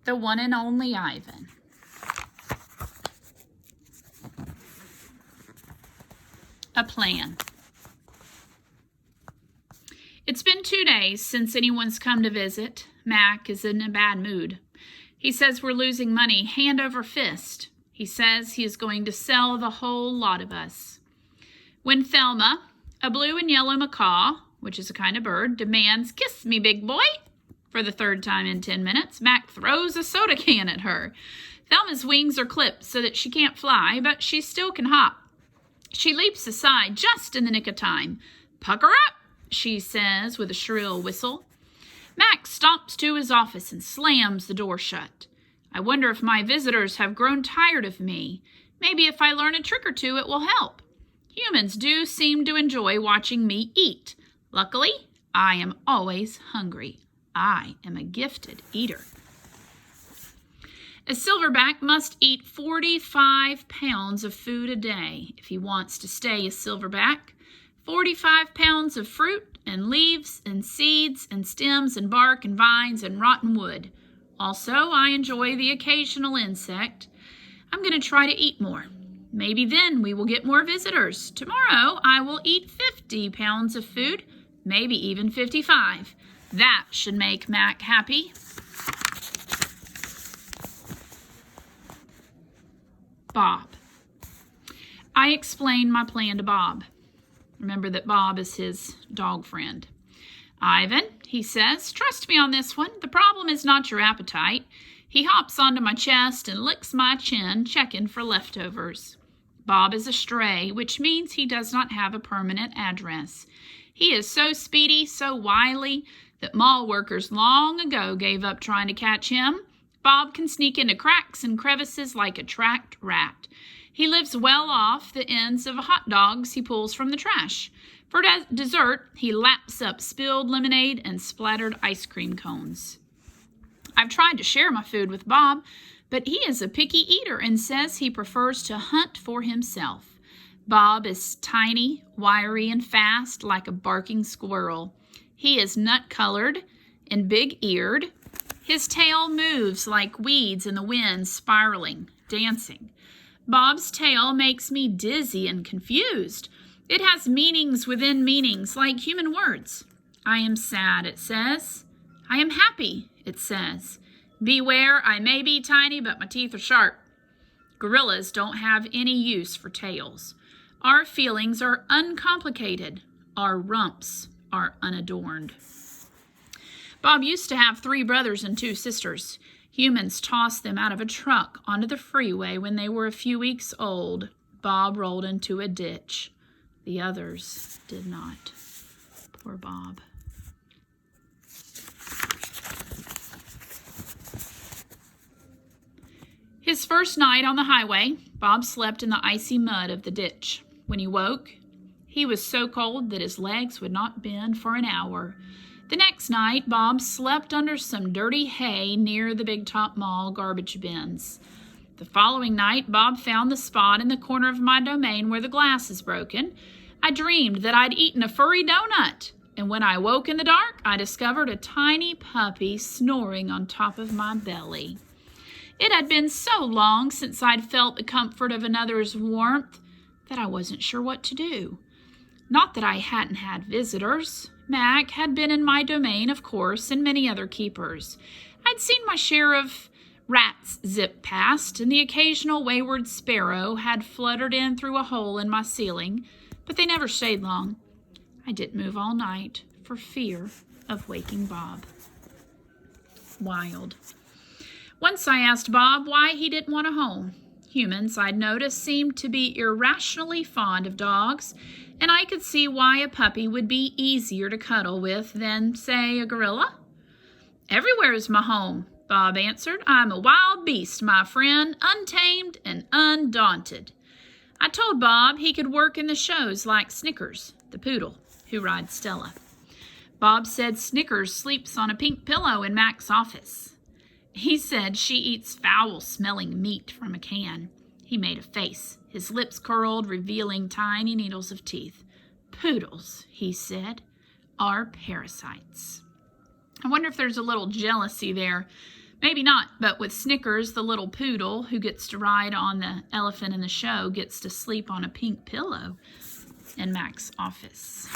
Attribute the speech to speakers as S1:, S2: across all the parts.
S1: the one and only Ivan. A plan. It's been 2 days since anyone's come to visit. Mac is in a bad mood. He says we're losing money hand over fist. He says he is going to sell the whole lot of us. When Thelma, a blue and yellow macaw, which is a kind of bird, demands, "Kiss me, big boy," for the 3rd time in 10 minutes, Mac throws a soda can at her. Thelma's wings are clipped so that she can't fly, but she still can hop. She leaps aside just in the nick of time. "Pucker up," she says with a shrill whistle. Mac stomps to his office and slams the door shut. I wonder if my visitors have grown tired of me. Maybe if I learn a trick or two, it will help. Humans do seem to enjoy watching me eat. Luckily, I am always hungry. I am a gifted eater. A silverback must eat 45 pounds of food a day if he wants to stay a silverback. 45 pounds of fruit and leaves and seeds and stems and bark and vines and rotten wood. Also, I enjoy the occasional insect. I'm going to try to eat more. Maybe then we will get more visitors. Tomorrow I will eat 50 pounds of food, maybe even 55. That should make Mac happy. Bob. I explained my plan to Bob. Remember that Bob is his dog friend. "Ivan," he says, "trust me on this one. The problem is not your appetite." He hops onto my chest and licks my chin, checking for leftovers. Bob is a stray, which means he does not have a permanent address. He is so speedy, so wily, that mall workers long ago gave up trying to catch him. Bob can sneak into cracks and crevices like a tracked rat. He lives well off the ends of hot dogs he pulls from the trash. For dessert, he laps up spilled lemonade and splattered ice cream cones. I've tried to share my food with Bob, but he is a picky eater and says he prefers to hunt for himself. Bob is tiny, wiry, and fast like a barking squirrel. He is nut-colored and big-eared. His tail moves like weeds in the wind, spiraling, dancing. Bob's tail makes me dizzy and confused. It has meanings within meanings, like human words. I am sad, it says. I am happy, it says. Beware, I may be tiny, but my teeth are sharp. Gorillas don't have any use for tails. Our feelings are uncomplicated. Our rumps are unadorned. Bob used to have 3 brothers and 2 sisters. Humans tossed them out of a truck onto the freeway when they were a few weeks old. Bob rolled into a ditch. The others did not. Poor Bob. His first night on the highway, Bob slept in the icy mud of the ditch. When he woke, he was so cold that his legs would not bend for an hour. The next night, Bob slept under some dirty hay near the Big Top Mall garbage bins. The following night, Bob found the spot in the corner of my domain where the glass is broken. I dreamed that I'd eaten a furry donut, and when I woke in the dark, I discovered a tiny puppy snoring on top of my belly. It had been so long since I'd felt the comfort of another's warmth that I wasn't sure what to do. Not that I hadn't had visitors. Mac had been in my domain, of course, and many other keepers. I'd seen my share of rats zip past, and the occasional wayward sparrow had fluttered in through a hole in my ceiling, but they never stayed long. I didn't move all night for fear of waking Bob. Wild. Once I asked Bob why he didn't want a home. Humans, I'd noticed, seemed to be irrationally fond of dogs, and I could see why a puppy would be easier to cuddle with than, say, a gorilla. "Everywhere is my home," Bob answered. "I'm a wild beast, my friend, untamed and undaunted." I told Bob he could work in the shows like Snickers, the poodle who rides Stella. Bob said Snickers sleeps on a pink pillow in Mac's office. He said she eats foul-smelling meat from a can. He made a face, his lips curled, revealing tiny needles of teeth. "Poodles," he said, "are parasites." I wonder if there's a little jealousy there Maybe not, but with Snickers, the little poodle who gets to ride on the elephant in the show gets to sleep on a pink pillow in Mac's office.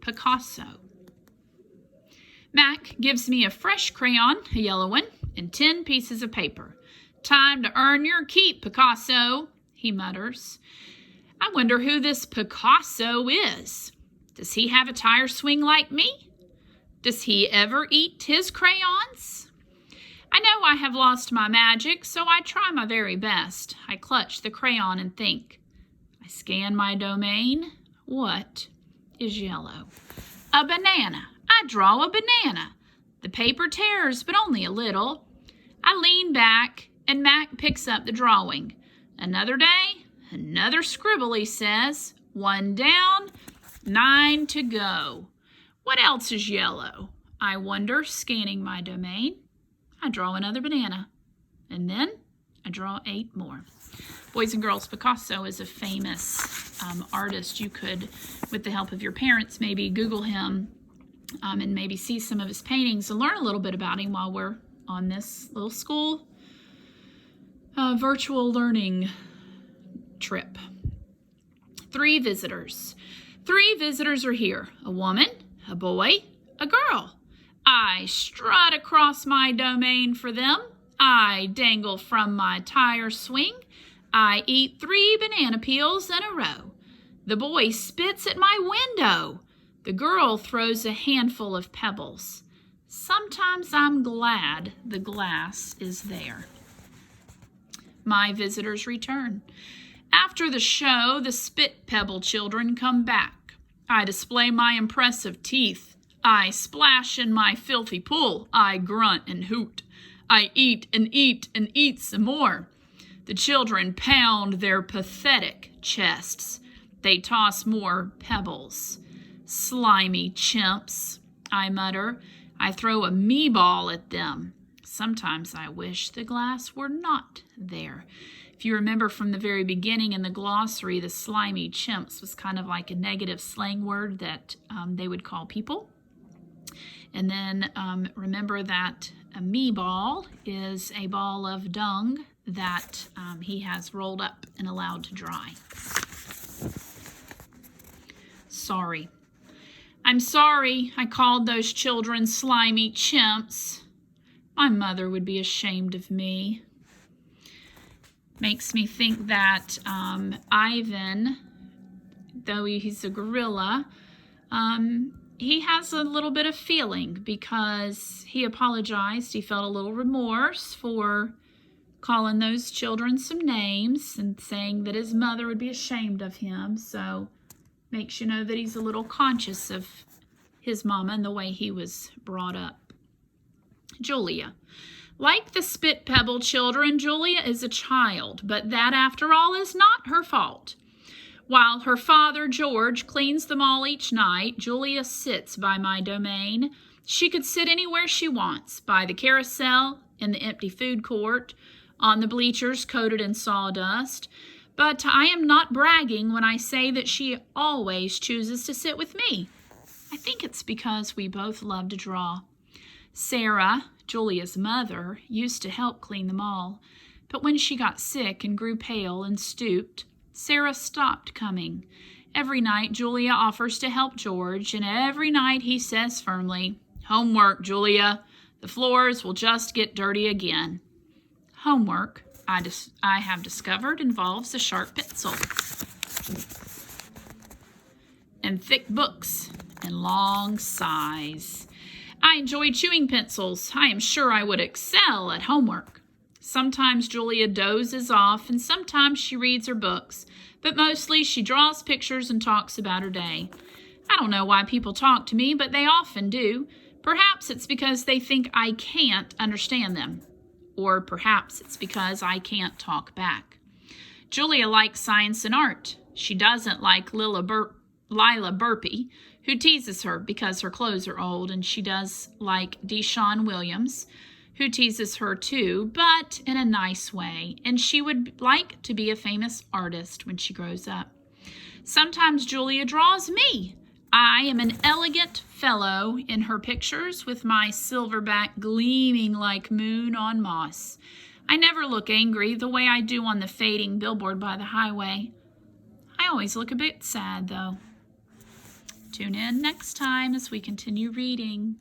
S1: Picasso. Mac gives me a fresh crayon, a yellow one, and 10 pieces of paper. Time to earn your keep, Picasso, he mutters. I wonder who this Picasso is. Does he have a tire swing like me? Does he ever eat his crayons? I know I have lost my magic, so I try my very best. I clutch the crayon and think. I scan my domain. What is yellow? A banana. I draw a banana. The paper tears, but only a little. I lean back, and Mac picks up the drawing. Another day, another scribble, he says. 1 down, 9 to go. What else is yellow? I wonder, scanning my domain. I draw another banana, and then I draw 8 more. Boys and girls, Picasso is a famous artist. You could, with the help of your parents, maybe Google him and maybe see some of his paintings and learn a little bit about him while we're on this little school virtual learning trip. 3 visitors. 3 visitors are here. A woman, a boy, a girl. I strut across my domain for them. I dangle from my tire swing. I eat 3 banana peels in a row. The boy spits at my window. The girl throws a handful of pebbles. Sometimes I'm glad the glass is there. My visitors return. After the show, the spit pebble children come back. I display my impressive teeth. I splash in my filthy pool. I grunt and hoot. I eat and eat and eat some more. The children pound their pathetic chests. They toss more pebbles. Slimy chimps, I mutter. I throw a me-ball at them. Sometimes I wish the glass were not there. If you remember from the very beginning in the glossary, the slimy chimps was kind of like a negative slang word that they would call people. And then remember that a me-ball is a ball of dung that he has rolled up and allowed to dry. Sorry. I'm sorry I called those children slimy chimps. My mother would be ashamed of me. Makes me think that Ivan, though he's a gorilla, he has a little bit of feeling because he apologized. He felt a little remorse for calling those children some names and saying that his mother would be ashamed of him. So makes you know that he's a little conscious of his mama and the way he was brought up. Julia. Like the spit pebble children, Julia is a child, but that, after all, is not her fault. While her father, George, cleans them all each night, Julia sits by my domain. She could sit anywhere she wants, by the carousel, in the empty food court, on the bleachers coated in sawdust. But I am not bragging when I say that she always chooses to sit with me. I think it's because we both love to draw. Sarah, Julia's mother, used to help clean them all, but when she got sick and grew pale and stooped, Sarah stopped coming. Every night Julia offers to help George, and every night he says firmly, "Homework, Julia. The floors will just get dirty again." Homework, I have discovered, involves a sharp pencil and thick books and long sighs. I enjoy chewing pencils. I am sure I would excel at homework. Sometimes Julia dozes off, and sometimes she reads her books, but mostly she draws pictures and talks about her day. I don't know why people talk to me, but they often do. Perhaps it's because they think I can't understand them, or perhaps it's because I can't talk back. Julia likes science and art. She doesn't like Lila Burpee, who teases her because her clothes are old, and she does like Deshaun Williams, who teases her too, but in a nice way, and she would like to be a famous artist when she grows up. Sometimes Julia draws me. I am an elegant fellow in her pictures, with my silverback gleaming like moon on moss. I never look angry the way I do on the fading billboard by the highway. I always look a bit sad, though. Tune in next time as we continue reading.